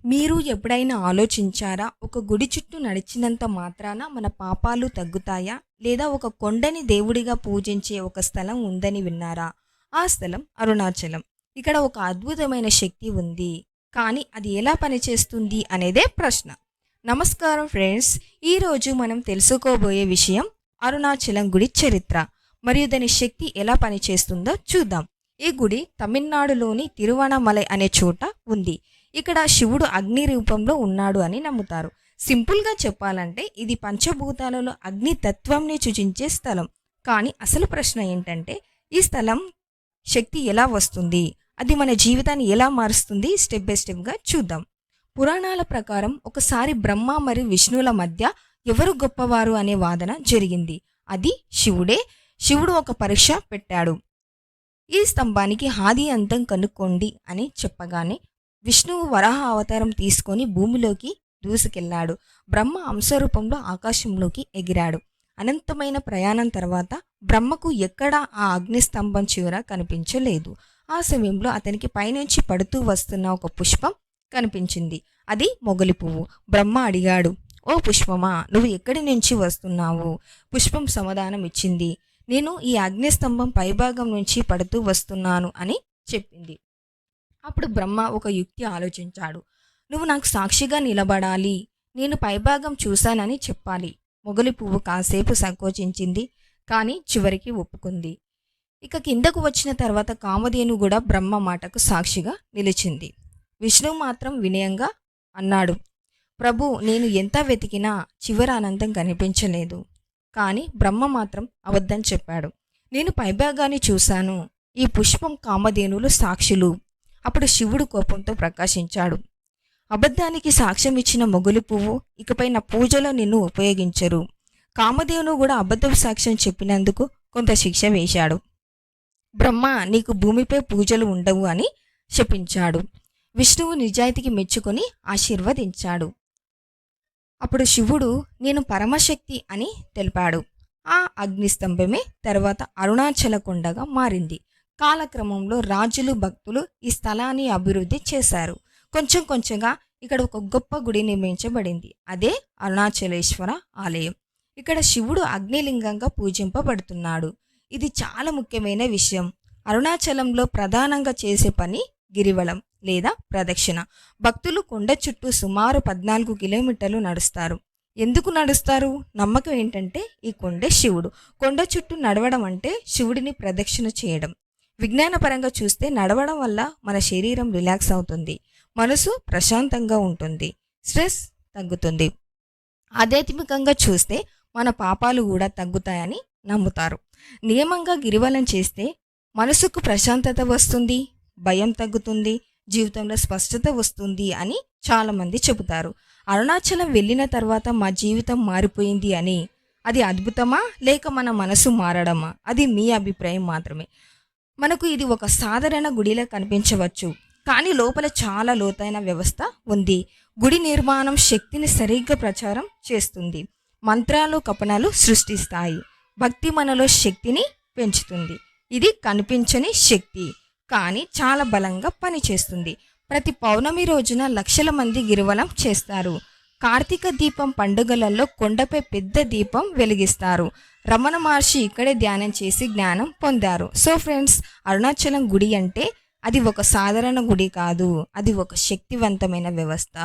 మీరు ఎప్పుడైనా ఆలోచించారా? ఒక గుడి చుట్టూ నడిచినంత మాత్రాన మన పాపాలు తగ్గుతాయా? లేదా ఒక కొండని దేవుడిగా పూజించే ఒక స్థలం ఉందని విన్నారా? ఆ స్థలం అరుణాచలం. ఇక్కడ ఒక అద్భుతమైన శక్తి ఉంది. కానీ అది ఎలా పనిచేస్తుంది అనేదే ప్రశ్న. నమస్కారం ఫ్రెండ్స్. ఈరోజు మనం తెలుసుకోబోయే విషయం అరుణాచలం గుడి చరిత్ర మరియు దాని శక్తి ఎలా పనిచేస్తుందో చూద్దాం. ఈ గుడి తమిళనాడులోని తిరువణమలై అనే చోట ఉంది. ఇక్కడ శివుడు అగ్ని రూపంలో ఉన్నాడు అని నమ్ముతారు. సింపుల్గా చెప్పాలంటే ఇది పంచభూతాలలో అగ్ని తత్వంని సూచించే స్థలం. కానీ అసలు ప్రశ్న ఏంటంటే, ఈ స్థలం శక్తి ఎలా వస్తుంది, అది మన జీవితాన్ని ఎలా మారుస్తుంది? స్టెప్ బై స్టెప్గా చూద్దాం. పురాణాల ప్రకారం ఒకసారి బ్రహ్మ మరియు విష్ణువుల మధ్య ఎవరు గొప్పవారు అనే వాదన జరిగింది. అది శివుడే. శివుడు ఒక పరీక్ష పెట్టాడు. ఈ స్తంభానికి ఆది అంతం కనుక్కోండి అని చెప్పగానే విష్ణువు వరాహ అవతారం తీసుకొని భూమిలోకి దూసుకెళ్లాడు. బ్రహ్మ అంశరూపంలో ఆకాశంలోకి ఎగిరాడు. అనంతమైన ప్రయాణం తర్వాత బ్రహ్మకు ఎక్కడా ఆ అగ్నిస్తంభం చివర కనిపించలేదు. ఆ సమయంలో అతనికి పైనుంచి పడుతూ వస్తున్న ఒక పుష్పం కనిపించింది. అది మొగలి పువ్వు. బ్రహ్మ అడిగాడు, ఓ పుష్పమా, నువ్వు ఎక్కడి నుంచి వస్తున్నావు? పుష్పం సమాధానం ఇచ్చింది, నేను ఈ అగ్నిస్తంభం పైభాగం నుంచి పడుతూ వస్తున్నాను అని చెప్పింది. అప్పుడు బ్రహ్మ ఒక యుక్తి ఆలోచించాడు. నువ్వు నాకు సాక్షిగా నిలబడాలి, నేను పైభాగం చూశానని చెప్పాలి. మొగలి పువ్వు కాసేపు సంకోచించింది, కానీ చివరికి ఒప్పుకుంది. ఇక కిందకు వచ్చిన తర్వాత కామధేను కూడా బ్రహ్మ మాటకు సాక్షిగా నిలిచింది. విష్ణువు మాత్రం వినయంగా అన్నాడు, ప్రభు, నేను ఎంత వెతికినా చివరి అనంతం కనిపించలేదు. కానీ బ్రహ్మ మాత్రం అబద్ధం చెప్పాడు. నేను పైభాగాన్ని చూశాను, ఈ పుష్పం కామధేనులు సాక్షులు. అప్పుడు శివుడు కోపంతో ప్రకాశించాడు. అబద్ధానికి సాక్ష్యం ఇచ్చిన మొగలి పువ్వు, ఇకపై నా పూజలో నిన్ను ఉపయోగించరు. కామధేను కూడా అబద్ధం సాక్ష్యం చెప్పినందుకు కొంత శిక్ష వేశాడు. బ్రహ్మ, నీకు భూమిపై పూజలు ఉండవు అని శపించాడు. విష్ణువు నిజాయితీకి మెచ్చుకొని ఆశీర్వదించాడు. అప్పుడు శివుడు నేను పరమశక్తి అని తెలిపాడు. ఆ అగ్నిస్తంభమే తర్వాత అరుణాచల కొండగా మారింది. కాలక్రమంలో రాజులు, భక్తులు ఈ స్థలాన్ని అభివృద్ధి చేశారు. కొంచెం కొంచెంగా ఇక్కడ ఒక గొప్ప గుడి నిర్మించబడింది. అదే అరుణాచలేశ్వర ఆలయం. ఇక్కడ శివుడు అగ్నిలింగంగా పూజింపబడుతున్నాడు. ఇది చాలా ముఖ్యమైన విషయం. అరుణాచలంలో ప్రధానంగా చేసే పని గిరివలం లేదా ప్రదక్షిణ. భక్తులు కొండ చుట్టూ సుమారు 14 కిలోమీటర్లు నడుస్తారు. ఎందుకు నడుస్తారు? నమ్మకం ఏంటంటే, ఈ కొండే శివుడు. కొండ చుట్టూ నడవడం అంటే శివుడిని ప్రదక్షిణ చేయడం. విజ్ఞానపరంగా చూస్తే నడవడం వల్ల మన శరీరం రిలాక్స్ అవుతుంది, మనసు ప్రశాంతంగా ఉంటుంది, స్ట్రెస్ తగ్గుతుంది. ఆధ్యాత్మికంగా చూస్తే మన పాపాలు కూడా తగ్గుతాయని నమ్ముతారు. నియమంగా గిరివలం చేస్తే మనసుకు ప్రశాంతత వస్తుంది, భయం తగ్గుతుంది, జీవితంలో స్పష్టత వస్తుంది అని చాలామంది చెబుతారు. అరుణాచలం వెళ్ళిన తర్వాత మా జీవితం మారిపోయింది అని. అది అద్భుతమా లేక మన మనసు మారడమా? అది మీ అభిప్రాయం మాత్రమే. మనకు ఇది ఒక సాధారణ గుడిలా కనిపించవచ్చు, కానీ లోపల చాలా లోతైన వ్యవస్థ ఉంది. గుడి నిర్మాణం శక్తిని సరిగ్గా ప్రచారం చేస్తుంది. మంత్రాలు, కపనాలు సృష్టిస్తాయి. భక్తి మనలో శక్తిని పెంచుతుంది. ఇది కనిపించని శక్తి, కానీ చాలా బలంగా పనిచేస్తుంది. ప్రతి పౌర్ణమి రోజున లక్షల మంది గిరివలం చేస్తారు. కార్తీక దీపం పండుగలలో కొండపై పెద్ద దీపం వెలిగిస్తారు. రమణ మహర్షి ఇక్కడే ధ్యానం చేసి జ్ఞానం పొందారు. సో ఫ్రెండ్స్, అరుణాచలం గుడి అంటే అది ఒక సాధారణ గుడి కాదు, అది ఒక శక్తివంతమైన వ్యవస్థ.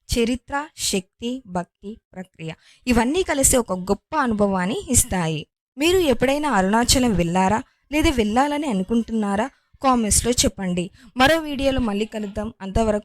చరిత్ర, శక్తి, భక్తి, ప్రక్రియ ఇవన్నీ కలిసి ఒక గొప్ప అనుభవాన్ని ఇస్తాయి. మీరు ఎప్పుడైనా అరుణాచలం వెళ్ళారా లేదా వెళ్ళాలని అనుకుంటున్నారా? కామెంట్స్లో చెప్పండి. మరో వీడియోలో మళ్ళీ కలుద్దాం. అంతవరకు